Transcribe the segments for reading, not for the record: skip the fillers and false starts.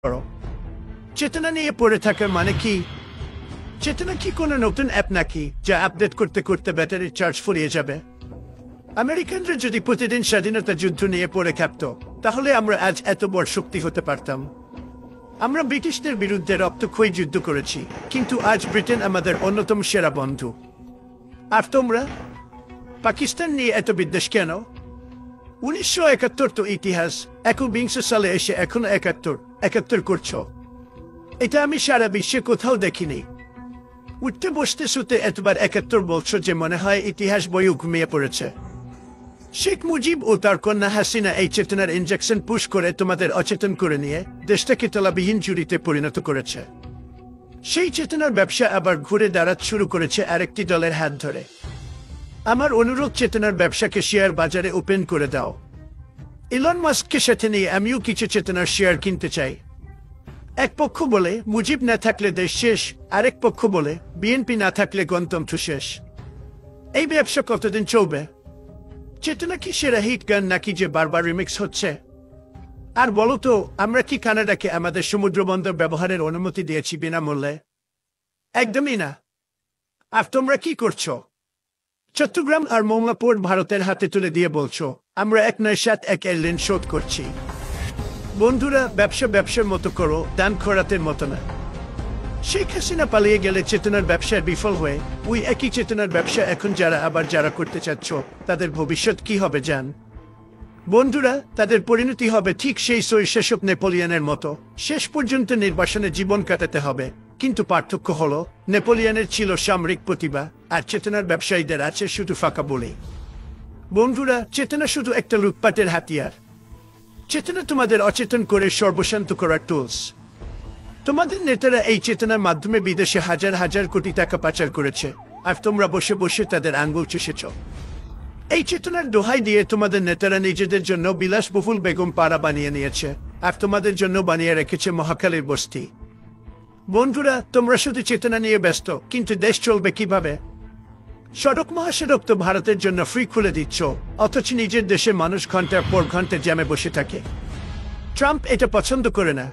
করো। চেতনা নিয়ে পড়ে থাকার মানে কি? চেতনা কি কোনো নতুন অ্যাপ নাকি যা আপডেট করতে করতে ব্যাটারির চার্জ ফুরিয়ে যাবে? আমেরিকানরা যদি প্রতিদিন স্বাধীনতা যুদ্ধ নিয়ে পড়ে থাকত, তাহলে আমরা আজ এত বড় শক্তি হতে পারতাম। আমরা ব্রিটিশদের বিরুদ্ধে রক্তক্ষয়ী যুদ্ধ করেছি, কিন্তু আজ ব্রিটেন আমাদের অন্যতম সেরা বন্ধু। আর তোমরা পাকিস্তান নিয়ে এত বিদ্বেষ কেন? 1971 তো ইতিহাস, 21 সালে এসে এখনো একাত্তর করছো। এটা আমি সারা বিশ্বে কোথাও দেখিনি। উঠতে বসতে শুতে এতবার 71 বলছো যে মনে হয় ইতিহাস বইও ঘুমিয়ে পড়েছে। শেখ মুজিব ও তার কন্যা হাসিনা এই চেতনার ইনজেকশন পুশ করে তোমাদের অচেতন করে নিয়ে দেশটাকে তলাবিহীন জুড়িতে পরিণত করেছে। সেই চেতনার ব্যবসা আবার ঘুরে দাঁড়াতে শুরু করেছে আরেকটি দলের হাত ধরে। আমার অনুরোধ, চেতনার ব্যবসাকে শেয়ার বাজারে ওপেন করে দাও। ইলন মাস্ককে সাথে নিয়ে আমিও কিছু চেতনার শেয়ার কিনতে চাই। এক পক্ষ বলে মুজিব না থাকলে দেশ শেষ, আরেক পক্ষ বলে বিএনপি না থাকলে গণতন্ত্র শেষ। এই ব্যবসা কতদিন চলবে? চেতনা কি সেরা হিট গান নাকি যে বারবার রিমিক্স হচ্ছে? আর বলো তো, আমরা কি কানাডাকে আমাদের সমুদ্রবন্দর ব্যবহারের অনুমতি দিয়েছি বিনামূল্যে? একদমই না। আর তোমরা কি করছো? চট্টগ্রাম আর মৌলাপুর ভারতের হাতে তুলে দিয়ে বলছো আমরা 1/7 এর ঋণ শোধ করছি। বন্ধুরা, ব্যবসার মতো করো, দান খরাতের মতো না। শেখ হাসিনা পালিয়ে গেলে চেতনার ব্যবসায় বিফল হয়ে ওই একই চেতনার ব্যবসা এখন যারা করতে চাচ্ছ, তাদের ভবিষ্যৎ কি হবে জান? বন্ধুরা, তাদের পরিণতি হবে ঠিক সেই শাসক নেপোলিয়নের মতো। শেষ পর্যন্ত নির্বাসনে জীবন কাটাতে হবে। কিন্তু পার্থক্য হলো, নেপোলিয়নের ছিল সামরিক প্রতিভা, আর চেতনার ব্যবসায়ীদের আছে শুধু ফাঁকা বলে। বন্ধুরা, চেতনা শুধু একটা লুটপাটের হাতিয়ার। চেতনা তোমাদের অচেতন করে সর্বশান্ত করার টুলস। তোমাদের নেতারা এই চেতনার মাধ্যমে বিদেশে হাজার হাজার কোটি টাকা পাচার করেছে, আর তোমরা বসে বসে তাদের আঙ্গুল চুষেছ। এই চেতনার দোহাই দিয়ে তোমাদের নেতারা নিজেদের জন্য বিলাসবহুল বেগম পাড়া বানিয়ে নিয়েছে, আর তোমাদের জন্য বানিয়ে রেখেছে মহাকালের বস্তি। বন্ধুরা, তোমরা শুধু চেতনা নিয়ে ব্যস্ত, কিন্তু দেশ চলবে কিভাবে? সড়ক মহাসড়ক তো ভারতের জন্য ফ্রি খুলে দিচ্ছ, অথচ নিজের দেশে মানুষ ঘন্টার পর ঘন্টা জ্যামে বসে থাকে। ট্রাম্প এটা পছন্দ করে না।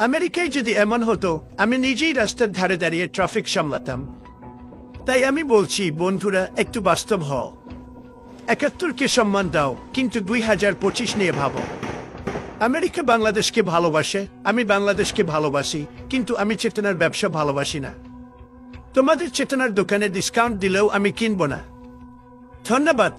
আমেরিকায় যদি এমন হতো, আমি নিজেই রাস্তার ধারে দাঁড়িয়ে ট্রাফিক সামলাতাম। তাই আমি বলছি বন্ধুরা, একটু বাস্তব হও। 71কে সম্মান দাও, কিন্তু 2025 নিয়ে ভাবো। আমেরিকা বাংলাদেশকে ভালোবাসে, আমি বাংলাদেশকে ভালোবাসি, কিন্তু আমি চেতনার ব্যবসা ভালোবাসি না। তোমাদের চেতনার দোকানে ডিসকাউন্ট দিলেও আমি কিনব না। ধন্যবাদ।